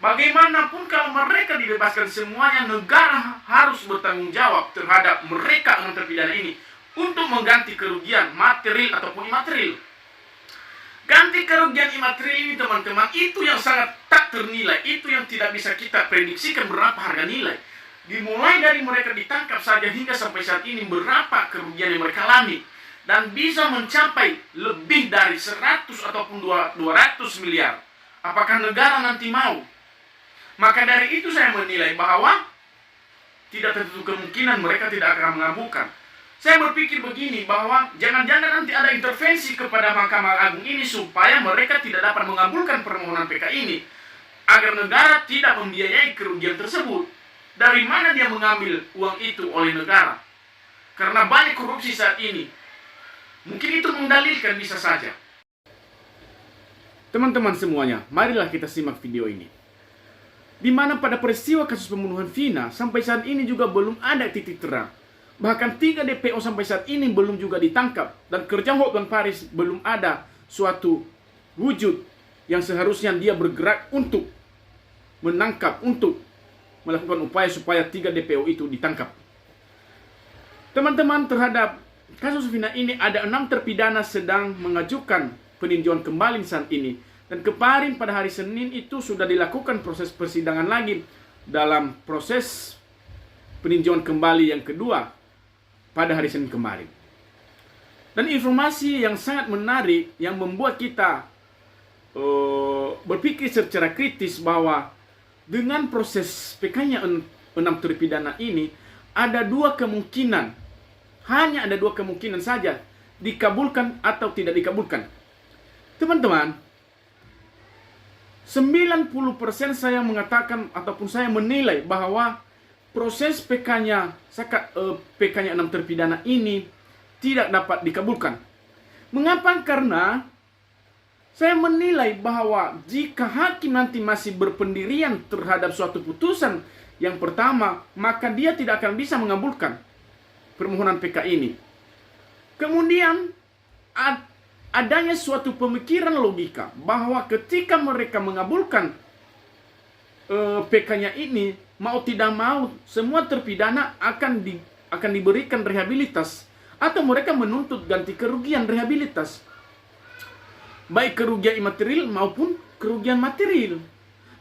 Bagaimanapun kalau mereka dibebaskan semuanya, negara harus bertanggung jawab terhadap mereka yang terpidana ini untuk mengganti kerugian material ataupun imaterial. Ganti kerugian imaterial ini teman-teman, itu yang sangat tak ternilai, itu yang tidak bisa kita prediksikan berapa harga nilai. Dimulai dari mereka ditangkap saja hingga sampai saat ini berapa kerugian yang mereka alami. Dan bisa mencapai lebih dari 100 ataupun 200 miliar. Apakah negara nanti mau? Maka dari itu saya menilai bahwa tidak tertutup kemungkinan mereka tidak akan mengabulkan. Saya berpikir begini, bahwa jangan-jangan nanti ada intervensi kepada Mahkamah Agung ini supaya mereka tidak dapat mengabulkan permohonan PK ini, agar negara tidak membiayai kerugian tersebut. Dari mana dia mengambil uang itu oleh negara? Karena banyak korupsi saat ini. Mungkin itu mendalilkan, bisa saja. Teman-teman semuanya, marilah kita simak video ini. Di mana pada peristiwa kasus pembunuhan Vina sampai saat ini juga belum ada titik terang. Bahkan 3 DPO sampai saat ini belum juga ditangkap. Dan kerja Hotman Paris belum ada suatu wujud yang seharusnya dia bergerak untuk menangkap, untuk melakukan upaya supaya 3 DPO itu ditangkap. Teman-teman, terhadap kasus Vina ini ada 6 terpidana sedang mengajukan peninjauan kembali saat ini. Dan kemarin pada hari Senin itu sudah dilakukan proses persidangan lagi dalam proses peninjauan kembali yang kedua pada hari Senin kemarin. Dan informasi yang sangat menarik yang membuat kita berpikir secara kritis bahwa dengan proses PK-nya 6 terpidana ini ada 2 kemungkinan. Hanya ada 2 kemungkinan saja, dikabulkan atau tidak dikabulkan. Teman-teman, 90% saya mengatakan ataupun saya menilai bahwa proses PK-nya 6 terpidana ini tidak dapat dikabulkan. Mengapa? Karena saya menilai bahwa jika hakim nanti masih berpendirian terhadap suatu putusan yang pertama, maka dia tidak akan bisa mengabulkan permohonan PK ini. Kemudian adanya suatu pemikiran logika bahwa ketika mereka mengabulkan PK-nya ini, mau tidak mau semua terpidana akan diberikan rehabilitas atau mereka menuntut ganti kerugian rehabilitas, baik kerugian imaterial maupun kerugian material.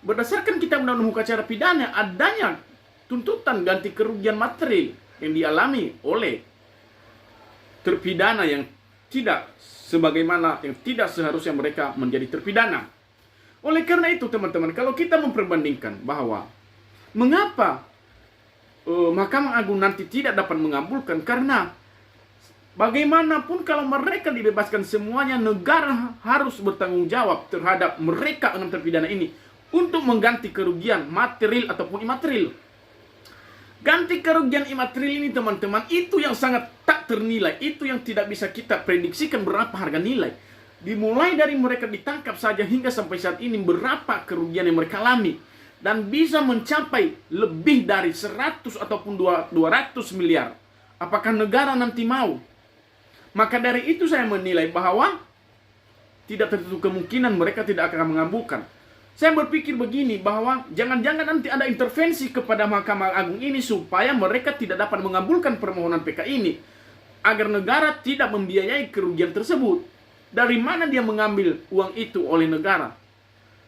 Berdasarkan Kitab Undang-Undang Hukum Acara Pidana, adanya tuntutan ganti kerugian material yang dialami oleh terpidana yang tidak sebagaimana yang tidak seharusnya mereka menjadi terpidana. Oleh karena itu teman-teman, kalau kita memperbandingkan bahwa mengapa Mahkamah Agung nanti tidak dapat mengabulkan, karena bagaimanapun kalau mereka dibebaskan semuanya, negara harus bertanggung jawab terhadap mereka 6 terpidana ini untuk mengganti kerugian material ataupun imaterial. Ganti kerugian imaterial ini teman-teman, itu yang sangat tak ternilai, itu yang tidak bisa kita prediksikan berapa harga nilai. Dimulai dari mereka ditangkap saja hingga sampai saat ini berapa kerugian yang mereka alami. Dan bisa mencapai lebih dari 100 ataupun 200 miliar. Apakah negara nanti mau? Maka dari itu saya menilai bahwa tidak tertutup kemungkinan mereka tidak akan mengabulkan. Saya berpikir begini, bahwa jangan-jangan nanti ada intervensi kepada Mahkamah Agung ini supaya mereka tidak dapat mengabulkan permohonan PK ini, agar negara tidak membiayai kerugian tersebut. Dari mana dia mengambil uang itu oleh negara?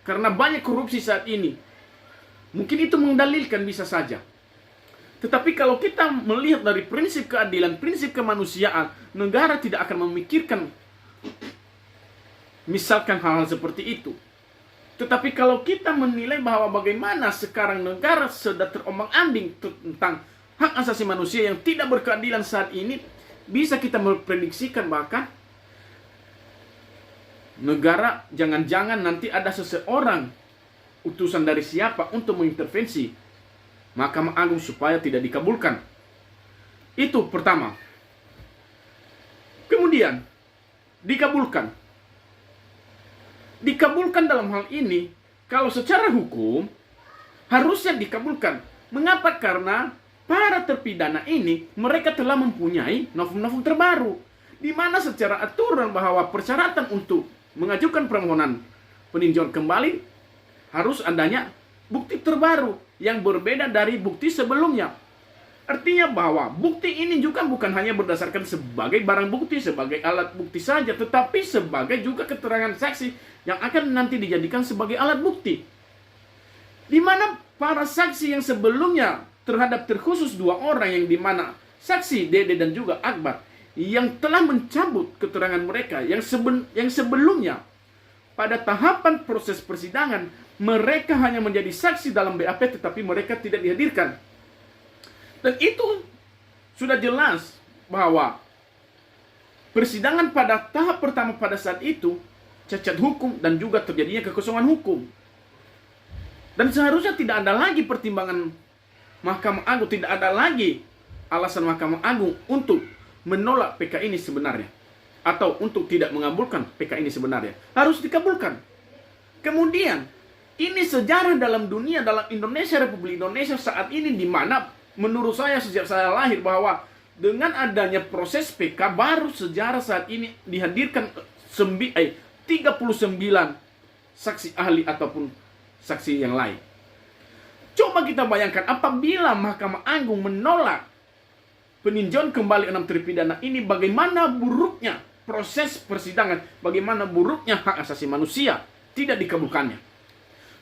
Karena banyak korupsi saat ini. Mungkin itu mendalilkan, bisa saja. Tetapi kalau kita melihat dari prinsip keadilan, prinsip kemanusiaan, negara tidak akan memikirkan misalkan hal-hal seperti itu. Tetapi kalau kita menilai bahwa bagaimana sekarang negara sudah terombang-ambing tentang hak asasi manusia yang tidak berkeadilan saat ini, bisa kita memprediksikan bahkan negara jangan-jangan nanti ada seseorang utusan dari siapa untuk mengintervensi Mahkamah Agung supaya tidak dikabulkan. Itu pertama. Kemudian dikabulkan. Dikabulkan dalam hal ini, kalau secara hukum harusnya dikabulkan. Mengapa? Karena para terpidana ini mereka telah mempunyai novum-novum terbaru, di mana secara aturan bahwa persyaratan untuk mengajukan permohonan peninjauan kembali harus adanya bukti terbaru yang berbeda dari bukti sebelumnya. Artinya bahwa bukti ini juga bukan hanya berdasarkan sebagai barang bukti, sebagai alat bukti saja, tetapi sebagai juga keterangan saksi yang akan nanti dijadikan sebagai alat bukti. Di mana para saksi yang sebelumnya terhadap terkhusus dua orang, yang dimana saksi Dede dan juga Akbar, yang telah mencabut keterangan mereka yang sebelumnya pada tahapan proses persidangan mereka hanya menjadi saksi dalam BAP, tetapi mereka tidak dihadirkan. Dan itu sudah jelas bahwa persidangan pada tahap pertama pada saat itu cacat hukum dan juga terjadinya kekosongan hukum. Dan seharusnya tidak ada lagi pertimbangan Mahkamah Agung, tidak ada lagi alasan Mahkamah Agung untuk menolak PK ini sebenarnya, atau untuk tidak mengabulkan PK ini sebenarnya. Harus dikabulkan. Kemudian, ini sejarah dalam dunia, dalam Indonesia, Republik Indonesia saat ini, di mana menurut saya sejak saya lahir bahwa dengan adanya proses PK baru sejarah saat ini dihadirkan 39 saksi ahli ataupun saksi yang lain. Coba kita bayangkan apabila Mahkamah Agung menolak peninjauan kembali 6 terpidana ini, bagaimana buruknya proses persidangan, bagaimana buruknya hak asasi manusia tidak dikabulkannya.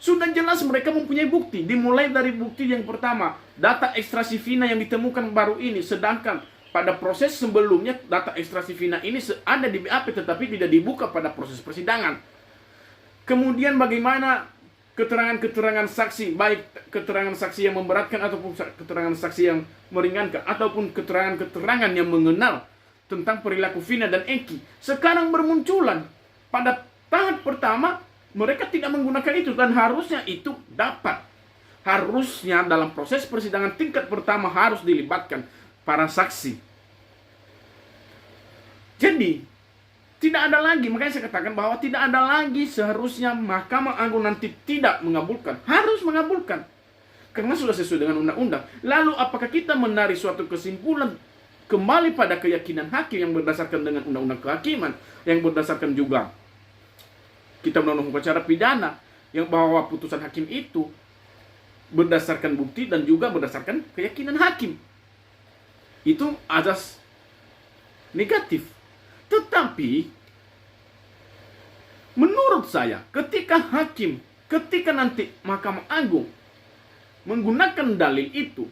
Sudah jelas mereka mempunyai bukti, dimulai dari bukti yang pertama, data ekstraksi vina yang ditemukan baru ini, sedangkan pada proses sebelumnya data ekstraksi vina ini ada di BAP tetapi tidak dibuka pada proses persidangan. Kemudian bagaimana keterangan-keterangan saksi, baik keterangan saksi yang memberatkan ataupun keterangan saksi yang meringankan, ataupun keterangan-keterangan yang mengenal tentang perilaku Vina dan Eki, sekarang bermunculan. Pada tahap pertama mereka tidak menggunakan itu, dan harusnya itu dapat. Harusnya dalam proses persidangan tingkat pertama harus dilibatkan para saksi. Jadi tidak ada lagi, makanya saya katakan bahwa tidak ada lagi seharusnya Mahkamah Agung nanti tidak mengabulkan. Harus mengabulkan, karena sudah sesuai dengan undang-undang. Lalu apakah kita menarik suatu kesimpulan kembali pada keyakinan hakim yang berdasarkan dengan undang-undang kehakiman, yang berdasarkan juga Kitab Undang-Undang Hukum Acara Pidana, yang bahwa putusan hakim itu berdasarkan bukti dan juga berdasarkan keyakinan hakim. Itu azas negatif. Tetapi menurut saya, ketika nanti Mahkamah Agung menggunakan dalil itu,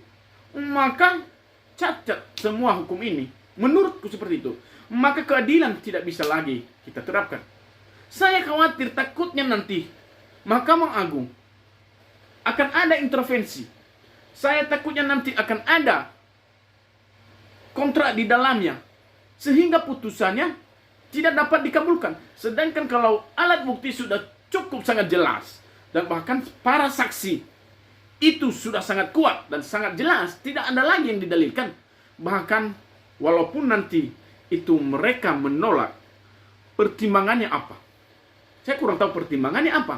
maka cacat semua hukum ini. Menurutku seperti itu. Maka keadilan tidak bisa lagi kita terapkan. Saya khawatir takutnya nanti Mahkamah Agung akan ada intervensi. Saya takutnya nanti akan ada kontrak di dalamnya, sehingga putusannya tidak dapat dikabulkan. Sedangkan kalau alat bukti sudah cukup sangat jelas, dan bahkan para saksi itu sudah sangat kuat dan sangat jelas, tidak ada lagi yang didalilkan. Bahkan walaupun nanti itu mereka menolak, pertimbangannya apa? Saya kurang tahu pertimbangannya apa.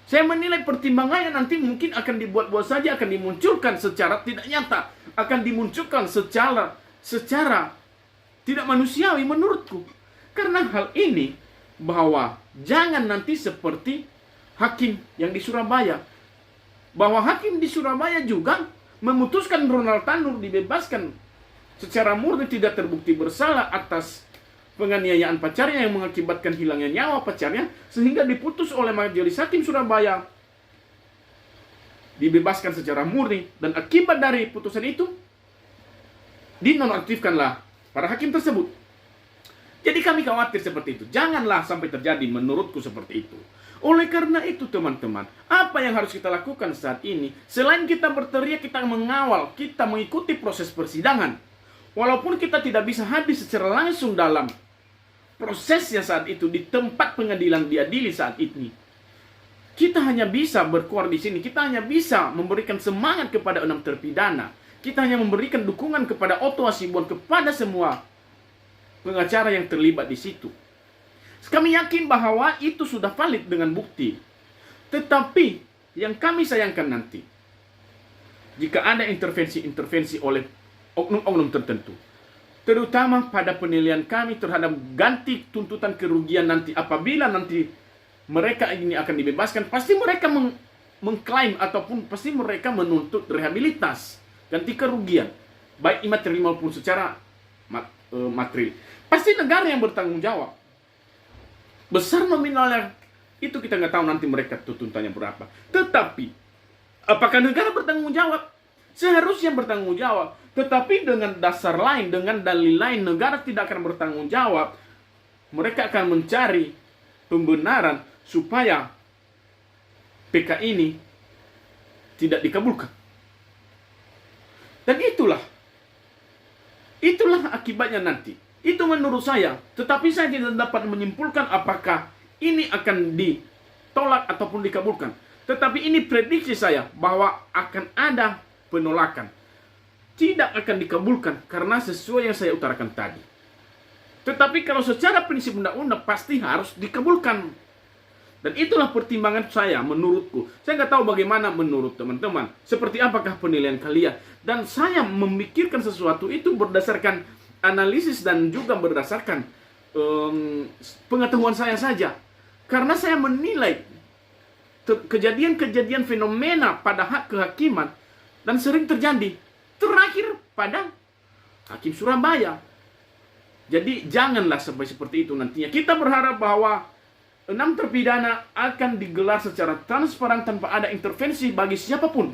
Saya menilai pertimbangannya nanti mungkin akan dibuat-buat saja, akan dimunculkan secara tidak nyata, akan dimunculkan secara tidak manusiawi menurutku. Karena hal ini, bahwa jangan nanti seperti hakim yang di Surabaya. Bahwa hakim di Surabaya juga memutuskan Ronald Tanur dibebaskan secara murni, tidak terbukti bersalah atas penganiayaan pacarnya yang mengakibatkan hilangnya nyawa pacarnya, sehingga diputus oleh Majelis Hakim Surabaya dibebaskan secara murni, dan akibat dari putusan itu dinonaktifkanlah para hakim tersebut. Jadi kami khawatir seperti itu. Janganlah sampai terjadi, menurutku seperti itu. Oleh karena itu teman-teman, apa yang harus kita lakukan saat ini? Selain kita berteriak, kita mengawal, kita mengikuti proses persidangan. Walaupun kita tidak bisa hadir secara langsung dalam prosesnya saat itu, di tempat pengadilan diadili saat ini, kita hanya bisa berkuar di sini. Kita hanya bisa memberikan semangat kepada 6 terpidana. Kita hanya memberikan dukungan kepada Otto Hasibuan, kepada semua pengacara yang terlibat di situ. Kami yakin bahwa itu sudah valid dengan bukti. Tetapi yang kami sayangkan nanti, jika ada intervensi oleh oknum-oknum tertentu, terutama pada penilaian kami terhadap ganti tuntutan kerugian nanti, apabila nanti mereka ini akan dibebaskan, pasti mereka mengklaim ataupun pasti mereka menuntut rehabilitas, ganti kerugian, baik imaterial maupun secara material. Pasti negara yang bertanggung jawab. Besar nominalnya itu kita nggak tahu nanti mereka tuntutannya berapa. Tetapi apakah negara bertanggung jawab? Seharusnya bertanggung jawab. Tetapi dengan dasar lain, dengan dalil lain, negara tidak akan bertanggung jawab. Mereka akan mencari pembenaran supaya PK ini tidak dikabulkan. Dan itulah akibatnya nanti. Itu menurut saya. Tetapi saya tidak dapat menyimpulkan apakah ini akan ditolak ataupun dikabulkan. Tetapi ini prediksi saya bahwa akan ada penolakan. Tidak akan dikabulkan karena sesuai yang saya utarakan tadi. Tetapi kalau secara prinsip undang-undang pasti harus dikabulkan. Dan itulah pertimbangan saya menurutku. Saya nggak tahu bagaimana menurut teman-teman. Seperti apakah penilaian kalian. Dan saya memikirkan sesuatu itu berdasarkan analisis dan juga berdasarkan pengetahuan saya saja. Karena saya menilai kejadian-kejadian fenomena pada hak kehakiman dan sering terjadi. Terakhir pada Hakim Surabaya. Jadi janganlah sampai seperti itu nantinya. Kita berharap bahwa 6 terpidana akan digelar secara transparan tanpa ada intervensi bagi siapapun.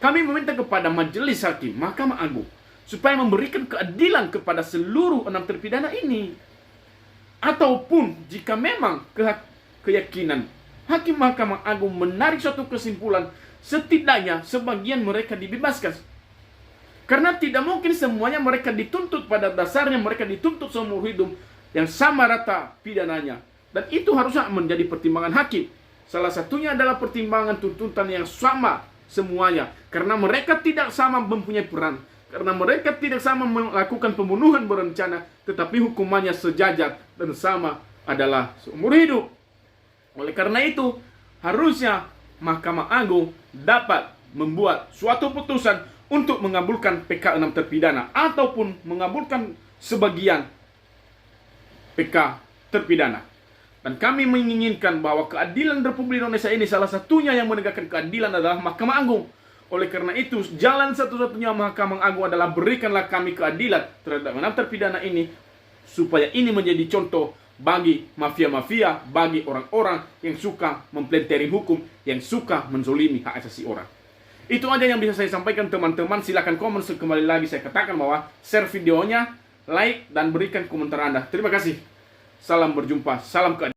Kami meminta kepada Majelis Hakim Mahkamah Agung supaya memberikan keadilan kepada seluruh 6 terpidana ini. Ataupun jika memang keyakinan Hakim Mahkamah Agung menarik suatu kesimpulan, setidaknya sebagian mereka dibebaskan. Karena tidak mungkin semuanya mereka dituntut, pada dasarnya mereka dituntut seumur hidup yang sama rata pidananya. Dan itu harusnya menjadi pertimbangan hakim. Salah satunya adalah pertimbangan tuntutan yang sama semuanya. Karena mereka tidak sama mempunyai peran. Karena mereka tidak sama melakukan pembunuhan berencana, tetapi hukumannya sejajar dan sama adalah seumur hidup. Oleh karena itu, harusnya Mahkamah Agung dapat membuat suatu putusan untuk mengabulkan PK 6 terpidana ataupun mengabulkan sebagian PK terpidana. Dan kami menginginkan bahwa keadilan Republik Indonesia ini salah satunya yang menegakkan keadilan adalah Mahkamah Agung. Oleh karena itu, jalan satu-satunya Mahkamah Agung adalah berikanlah kami keadilan terhadap 6 terpidana ini supaya ini menjadi contoh bagi mafia-mafia, bagi orang-orang yang suka mempelenteri hukum, yang suka menzolimi hak asasi orang. Itu aja yang bisa saya sampaikan teman-teman. Silakan komen. Kembali lagi saya katakan bahwa share videonya, like, dan berikan komentar Anda. Terima kasih. Salam berjumpa. Salam keadilan.